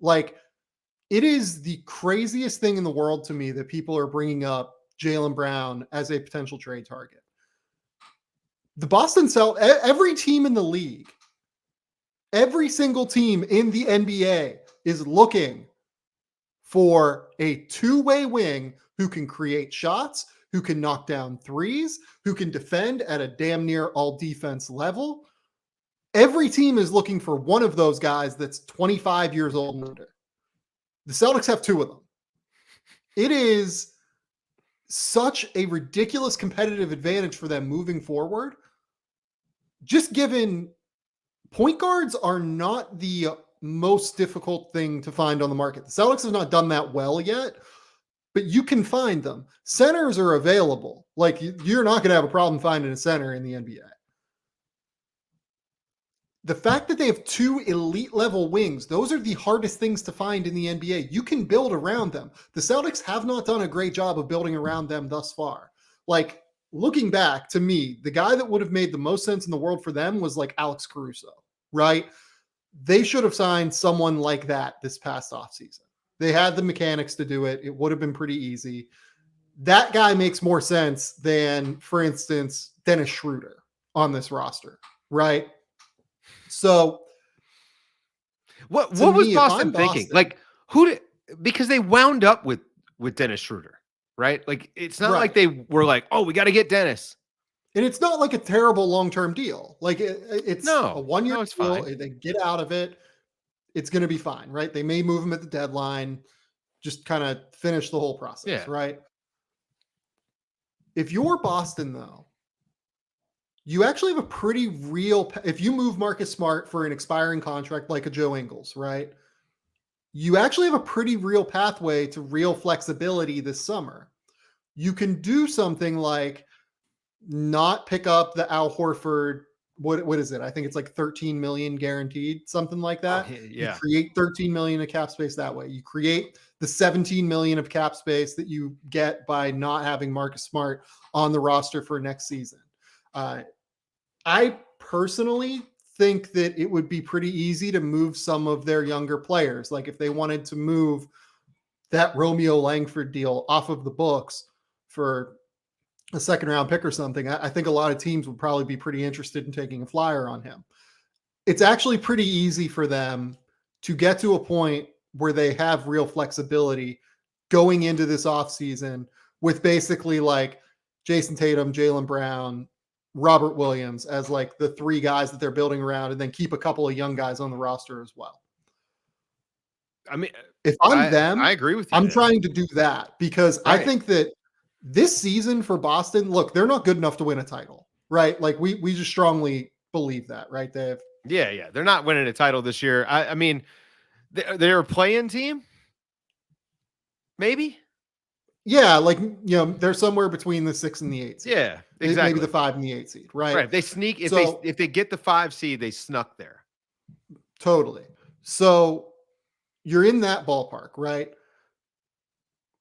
Like, it is the craziest thing in the world to me that people are bringing up Jaylen Brown as a potential trade target. The Boston Celtics, every team in the league, every single team in the NBA is looking for a two-way wing who can create shots, who can knock down threes, who can defend at a damn near all defense level. Every team is looking for one of those guys that's 25 years old and older. The Celtics have two of them. It is such a ridiculous competitive advantage for them moving forward. Just given point guards are not the most difficult thing to find on the market. The Celtics have not done that well yet, but you can find them. Centers are available. Like, you're not going to have a problem finding a center in the NBA. The fact that they have two elite level wings, those are the hardest things to find in the NBA. You can build around them. The Celtics have not done a great job of building around them thus far. Like, looking back, to me, the guy that would have made the most sense in the world for them was like Alex Caruso, right? They should have signed someone like that this past offseason. They had the mechanics to do it. It would have been pretty easy. That guy makes more sense than, for instance, Dennis Schroeder on this roster, right? So what was Boston thinking? Like, because they wound up with Dennis Schroeder, right? Like, it's not like they were like, oh, we got to get Dennis. And it's not like a terrible long-term deal. Like, it's a 1 year deal. Fine. They get out of it. It's going to be fine, right? They may move him at the deadline, just kind of finish the whole process, right? If you're Boston, though, you actually have a pretty real, if you move Marcus Smart for an expiring contract like a Joe Ingles, right? You actually have a pretty real pathway to real flexibility this summer. You can do something like not pick up the Al Horford, what is it? I think it's like 13 million guaranteed, something like that. You create 13 million of cap space that way. You create the 17 million of cap space that you get by not having Marcus Smart on the roster for next season. I personally think that it would be pretty easy to move some of their younger players. Like, if they wanted to move that Romeo Langford deal off of the books for a second round pick or something, I think a lot of teams would probably be pretty interested in taking a flyer on him. It's actually pretty easy for them to get to a point where they have real flexibility going into this offseason with basically like Jayson Tatum, Jaylen Brown, Robert Williams as like the three guys that they're building around, and then keep a couple of young guys on the roster as well. I mean, if I'm them, I agree with you. I'm trying to do that because I think that this season for Boston, look, they're not good enough to win a title, right? Like, we just strongly believe that, right? They're not winning a title this year. I mean, they're a play-in team, maybe. Yeah, like, they're somewhere between the 6 and the 8 seed. Yeah, exactly. Maybe the 5 and the 8 seed, right? Right. They sneak if they get the 5 seed, they snuck there. Totally. So you're in that ballpark, right?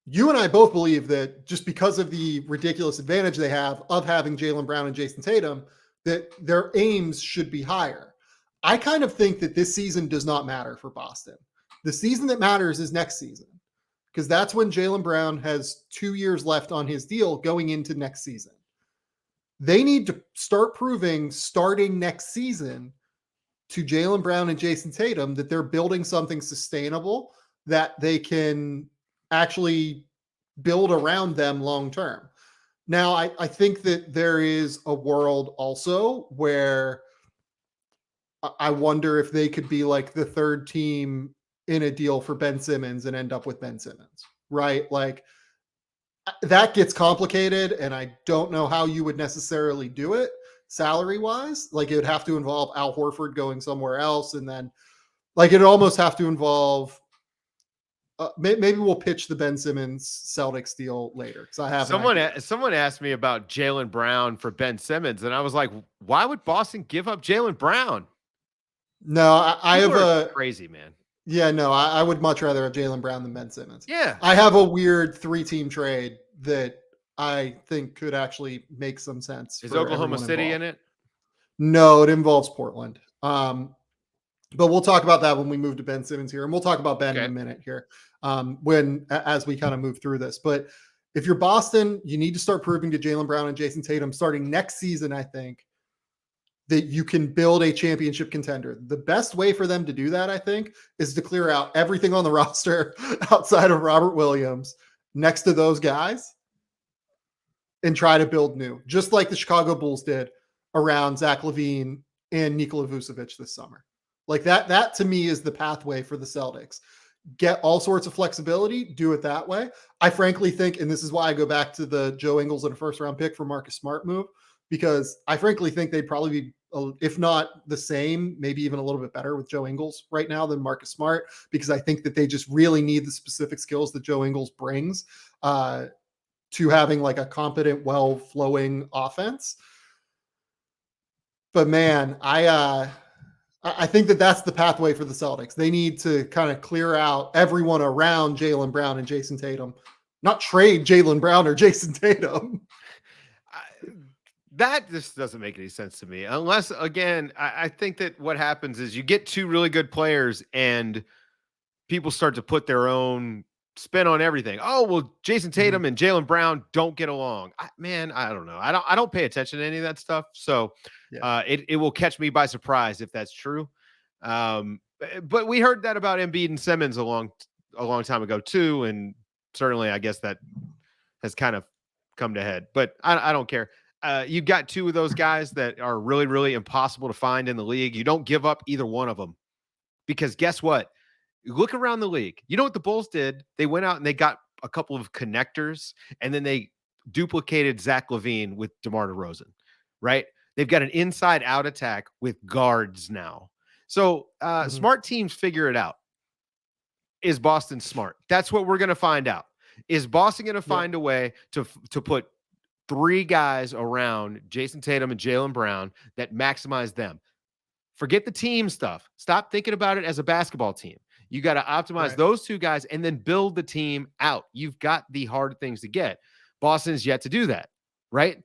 You and I both believe that just because of the ridiculous advantage they have of having Jaylen Brown and Jayson Tatum, that their aims should be higher. I kind of think that this season does not matter for Boston. The season that matters is next season, because that's when Jaylen Brown has 2 years left on his deal going into next season. They need to start proving starting next season to Jaylen Brown and Jayson Tatum that they're building something sustainable that they can actually build around them long term. Now, I think that there is a world also where I wonder if they could be like the third team in a deal for Ben Simmons and end up with Ben Simmons, right? Like, that gets complicated, and I don't know how you would necessarily do it salary-wise. Like, it would have to involve Al Horford going somewhere else, and then, like, it'd almost have to involve maybe we'll pitch the Ben Simmons Celtics deal later, because I have someone asked me about Jaylen Brown for Ben Simmons, and I was like, why would Boston give up Jaylen Brown? No, I have a crazy, man. Yeah, no, I would much rather have Jaylen Brown than Ben Simmons. Yeah. I have a weird 3-team trade that I think could actually make some sense. Is Oklahoma City in it? No, it involves Portland. But we'll talk about that when we move to Ben Simmons here. And we'll talk about Ben in a minute here as we kind of move through this. But if you're Boston, you need to start proving to Jaylen Brown and Jayson Tatum starting next season, I think, that you can build a championship contender. The best way for them to do that, I think, is to clear out everything on the roster outside of Robert Williams next to those guys and try to build new, just like the Chicago Bulls did around Zach LaVine and Nikola Vucevic this summer. Like that to me is the pathway for the Celtics. Get all sorts of flexibility, do it that way. I frankly think, and this is why I go back to the Joe Ingles and a first round pick for Marcus Smart move, because I frankly think they'd probably be, if not the same, maybe even a little bit better with Joe Ingles right now than Marcus Smart, because I think that they just really need the specific skills that Joe Ingles brings to having like a competent, well-flowing offense. But man, I think that that's the pathway for the Celtics. They need to kind of clear out everyone around Jaylen Brown and Jayson Tatum, not trade Jaylen Brown or Jayson Tatum. That just doesn't make any sense to me. Unless, again, I think that what happens is you get two really good players and people start to put their own spin on everything. Oh, well, Jayson Tatum and Jaylen Brown don't get along. I don't know. I don't pay attention to any of that stuff. So it will catch me by surprise if that's true. But we heard that about Embiid and Simmons a long time ago too. And certainly I guess that has kind of come to head, but I don't care. You've got two of those guys that are really, really impossible to find in the league. You don't give up either one of them because guess what? Look around the league. You know what the Bulls did? They went out and they got a couple of connectors and then they duplicated Zach LaVine with DeMar DeRozan, right? They've got an inside out attack with guards now. So smart teams figure it out. Is Boston smart? That's what we're going to find out. Is Boston going to find a way to put three guys around Jayson Tatum and Jaylen Brown that maximize them? Forget the team stuff. Stop thinking about it as a basketball team. You got to optimize those two guys and then build the team out. You've got the hard things to get. Boston's yet to do that, right?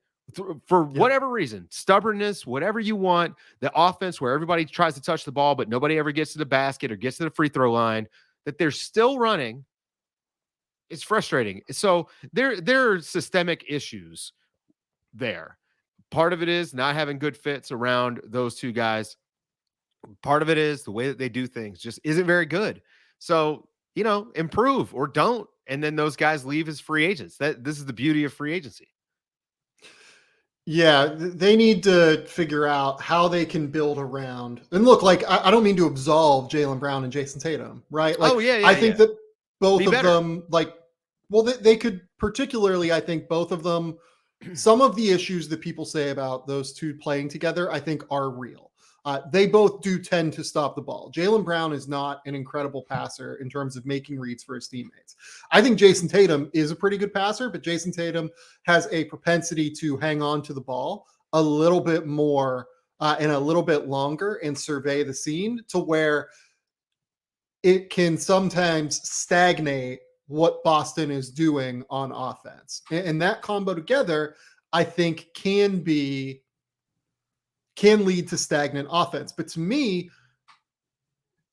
For whatever reason, stubbornness, whatever you want, the offense where everybody tries to touch the ball, but nobody ever gets to the basket or gets to the free throw line, that they're still running. It's frustrating. So there are systemic issues there. Part of it is not having good fits around those two guys. Part of it is the way that they do things just isn't very good. So, improve or don't. And then those guys leave as free agents. This is the beauty of free agency. Yeah, they need to figure out how they can build around. And look, like, I don't mean to absolve Jaylen Brown and Jayson Tatum, right? Like, I think that both of them, like, well, they could particularly, I think both of them, some of the issues that people say about those two playing together, I think are real. They both do tend to stop the ball. Jaylen Brown is not an incredible passer in terms of making reads for his teammates. I think Jayson Tatum is a pretty good passer, but Jayson Tatum has a propensity to hang on to the ball a little bit more and a little bit longer and survey the scene to where it can sometimes stagnate what Boston is doing on offense. And that combo together, I think, can lead to stagnant offense. But to me,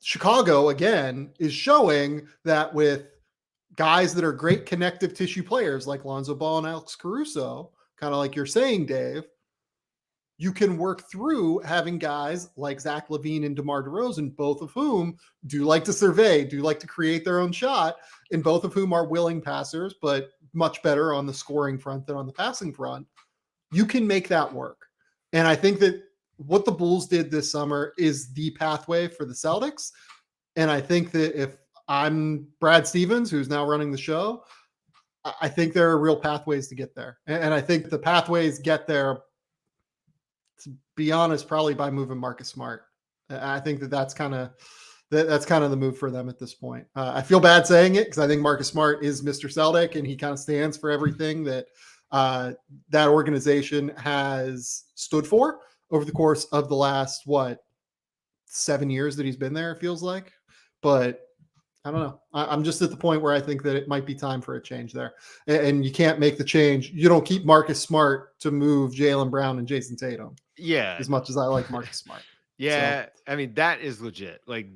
Chicago, again, is showing that with guys that are great connective tissue players like Lonzo Ball and Alex Caruso, kind of like you're saying, Dave, you can work through having guys like Zach LaVine and DeMar DeRozan, both of whom do like to survey, do like to create their own shot, and both of whom are willing passers, but much better on the scoring front than on the passing front. You can make that work. And I think that what the Bulls did this summer is the pathway for the Celtics. And I think that if I'm Brad Stevens, who's now running the show, I think there are real pathways to get there. And I think the pathways get there, to be honest, probably by moving Marcus Smart. I think that's kind of the move for them at this point. I feel bad saying it because I think Marcus Smart is Mr. Celtic and he kind of stands for everything that that organization has stood for over the course of the last, 7 years that he's been there, it feels like. But I don't know. I'm just at the point where I think that it might be time for a change there. And you can't make the change. You don't keep Marcus Smart to move Jaylen Brown and Jayson Tatum. Yeah. As much as I like Marcus Smart. Yeah, I mean that is legit. Like,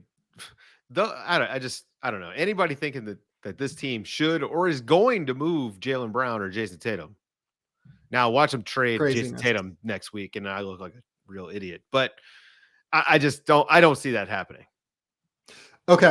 I don't know. Anybody thinking that this team should or is going to move Jaylen Brown or Jayson Tatum. Now watch them trade Jayson Craziness. Tatum next week, and I look like a real idiot. But I just don't. I don't see that happening.